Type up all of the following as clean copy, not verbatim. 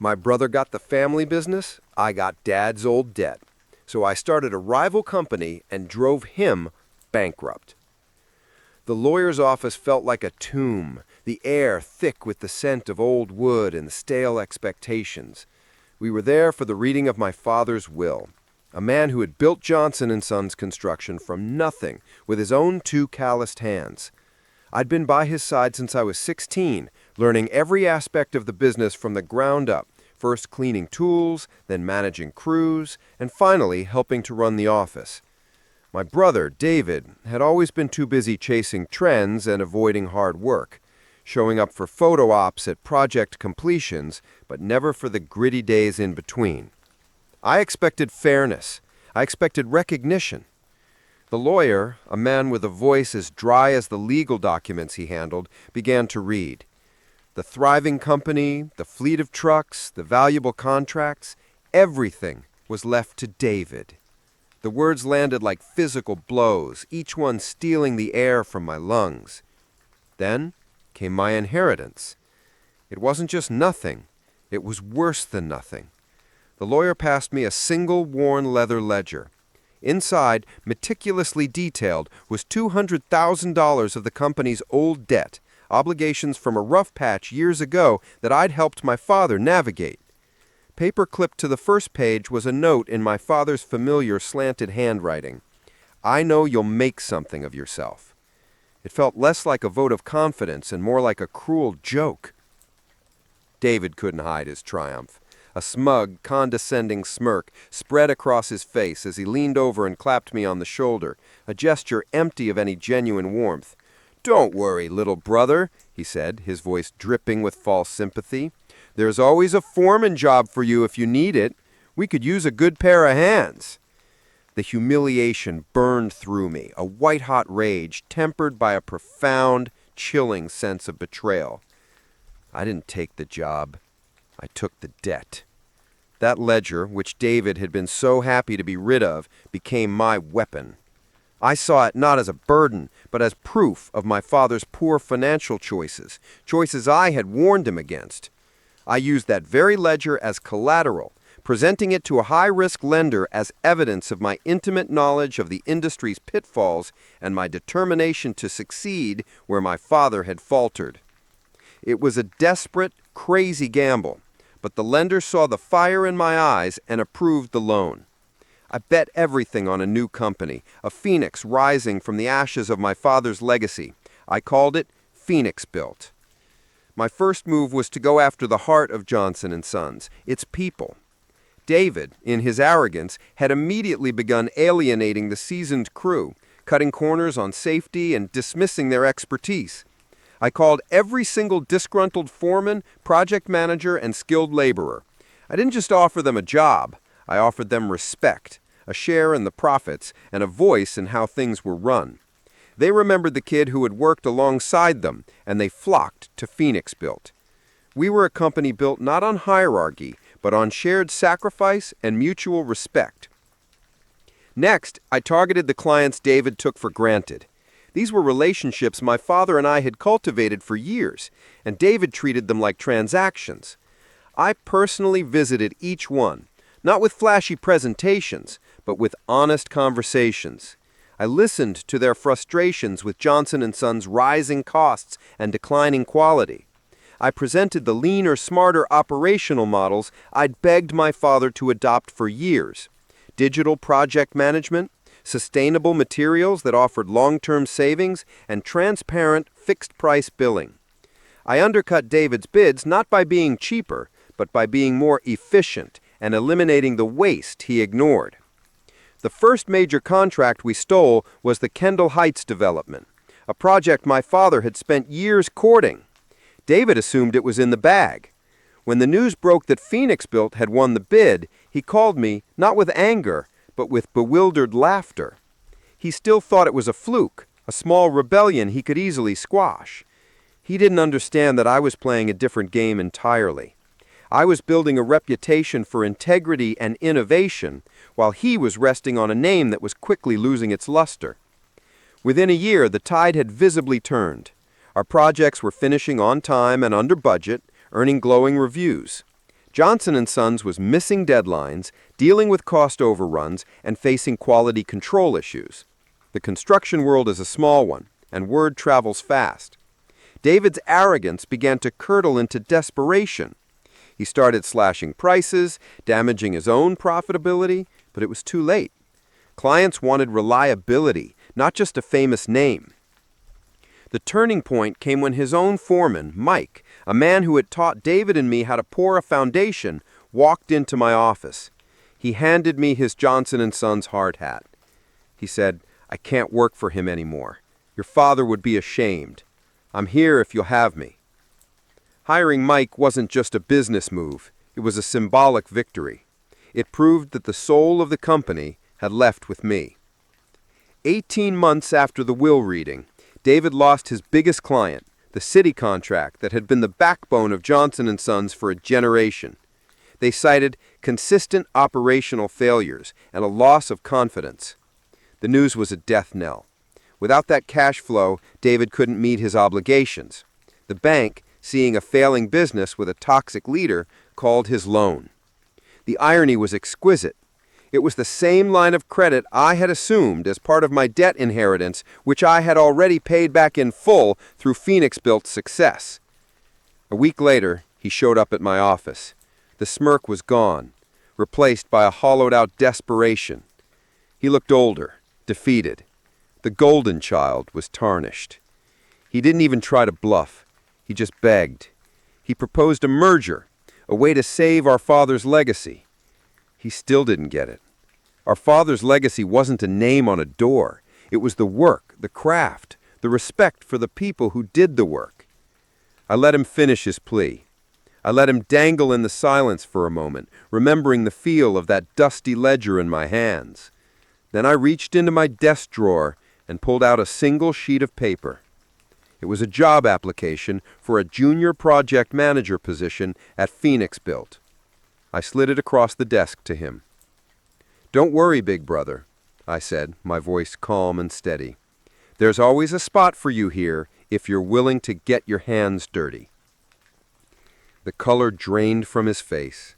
My brother got the family business, I got Dad's old debt. So I started a rival company and drove him bankrupt. The lawyer's office felt like a tomb, the air thick with the scent of old wood and stale expectations. We were there for the reading of my father's will, a man who had built Johnson & Sons Construction from nothing with his own two calloused hands. I'd been by his side since I was 16, learning every aspect of the business from the ground up, first cleaning tools, then managing crews, and finally helping to run the office. My brother, David, had always been too busy chasing trends and avoiding hard work, showing up for photo ops at project completions, but never for the gritty days in between. I expected fairness. I expected recognition. The lawyer, a man with a voice as dry as the legal documents he handled, began to read. The thriving company, the fleet of trucks, the valuable contracts, everything was left to David. The words landed like physical blows, each one stealing the air from my lungs. Then came my inheritance. It wasn't just nothing, it was worse than nothing. The lawyer passed me a single worn leather ledger. Inside, meticulously detailed, was $200,000 of the company's old debt, obligations from a rough patch years ago that I'd helped my father navigate. Paper clipped to the first page was a note in my father's familiar slanted handwriting. I know you'll make something of yourself. It felt less like a vote of confidence and more like a cruel joke. David couldn't hide his triumph. A smug, condescending smirk spread across his face as he leaned over and clapped me on the shoulder, a gesture empty of any genuine warmth. "Don't worry, little brother," he said, his voice dripping with false sympathy. "There's always a foreman job for you if you need it. We could use a good pair of hands." The humiliation burned through me, a white-hot rage tempered by a profound, chilling sense of betrayal. I didn't take the job. I took the debt. That ledger, which David had been so happy to be rid of, became my weapon. I saw it not as a burden, but as proof of my father's poor financial choices, choices I had warned him against. I used that very ledger as collateral, presenting it to a high-risk lender as evidence of my intimate knowledge of the industry's pitfalls and my determination to succeed where my father had faltered. It was a desperate, crazy gamble, but the lender saw the fire in my eyes and approved the loan. I bet everything on a new company, a phoenix rising from the ashes of my father's legacy. I called it Phoenix Built. My first move was to go after the heart of Johnson & Sons, its people. David, in his arrogance, had immediately begun alienating the seasoned crew, cutting corners on safety and dismissing their expertise. I called every single disgruntled foreman, project manager, and skilled laborer. I didn't just offer them a job. I offered them respect, a share in the profits, and a voice in how things were run. They remembered the kid who had worked alongside them, and they flocked to Phoenix Built. We were a company built not on hierarchy, but on shared sacrifice and mutual respect. Next, I targeted the clients David took for granted. These were relationships my father and I had cultivated for years, and David treated them like transactions. I personally visited each one, not with flashy presentations, but with honest conversations. I listened to their frustrations with Johnson & Sons' rising costs and declining quality. I presented the leaner, smarter operational models I'd begged my father to adopt for years. Digital project management, sustainable materials that offered long-term savings, and transparent, fixed-price billing. I undercut David's bids not by being cheaper, but by being more efficient and eliminating the waste he ignored. The first major contract we stole was the Kendall Heights development, a project my father had spent years courting. David assumed it was in the bag. When the news broke that Phoenix Built had won the bid, he called me, not with anger, but with bewildered laughter. He still thought it was a fluke, a small rebellion he could easily squash. He didn't understand that I was playing a different game entirely. I was building a reputation for integrity and innovation, while he was resting on a name that was quickly losing its luster. Within a year, the tide had visibly turned. Our projects were finishing on time and under budget, earning glowing reviews. Johnson & Sons was missing deadlines, dealing with cost overruns, and facing quality control issues. The construction world is a small one, and word travels fast. David's arrogance began to curdle into desperation. He started slashing prices, damaging his own profitability, but it was too late. Clients wanted reliability, not just a famous name. The turning point came when his own foreman, Mike, a man who had taught David and me how to pour a foundation, walked into my office. He handed me his Johnson & Sons hard hat. He said, "I can't work for him anymore. Your father would be ashamed. I'm here if you'll have me." Hiring Mike wasn't just a business move. It was a symbolic victory. It proved that the soul of the company had left with me. 18 months after the will reading, David lost his biggest client, the city contract that had been the backbone of Johnson & Sons for a generation. They cited consistent operational failures and a loss of confidence. The news was a death knell. Without that cash flow, David couldn't meet his obligations. The bank, seeing a failing business with a toxic leader, called his loan. The irony was exquisite. It was the same line of credit I had assumed as part of my debt inheritance, which I had already paid back in full through Phoenix-Built's success. A week later, he showed up at my office. The smirk was gone, replaced by a hollowed-out desperation. He looked older, defeated. The golden child was tarnished. He didn't even try to bluff. He just begged. He proposed a merger, a way to save our father's legacy. He still didn't get it. Our father's legacy wasn't a name on a door. It was the work, the craft, the respect for the people who did the work. I let him finish his plea. I let him dangle in the silence for a moment, remembering the feel of that dusty ledger in my hands. Then I reached into my desk drawer and pulled out a single sheet of paper. It was a job application for a junior project manager position at Phoenix-Built. I slid it across the desk to him. "Don't worry, big brother," I said, my voice calm and steady. "There's always a spot for you here if you're willing to get your hands dirty." The color drained from his face.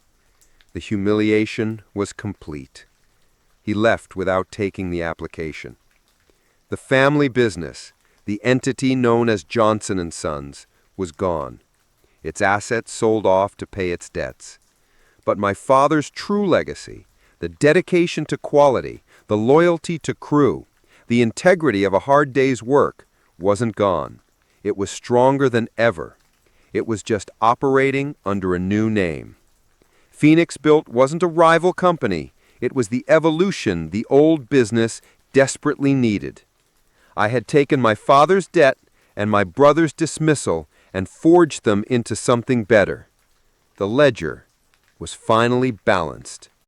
The humiliation was complete. He left without taking the application. The family business, the entity known as Johnson & Sons, was gone. Its assets sold off to pay its debts. But my father's true legacy, the dedication to quality, the loyalty to crew, the integrity of a hard day's work, wasn't gone. It was stronger than ever. It was just operating under a new name. Phoenix-Built wasn't a rival company. It was the evolution the old business desperately needed. I had taken my father's debt and my brother's dismissal and forged them into something better. The ledger was finally balanced.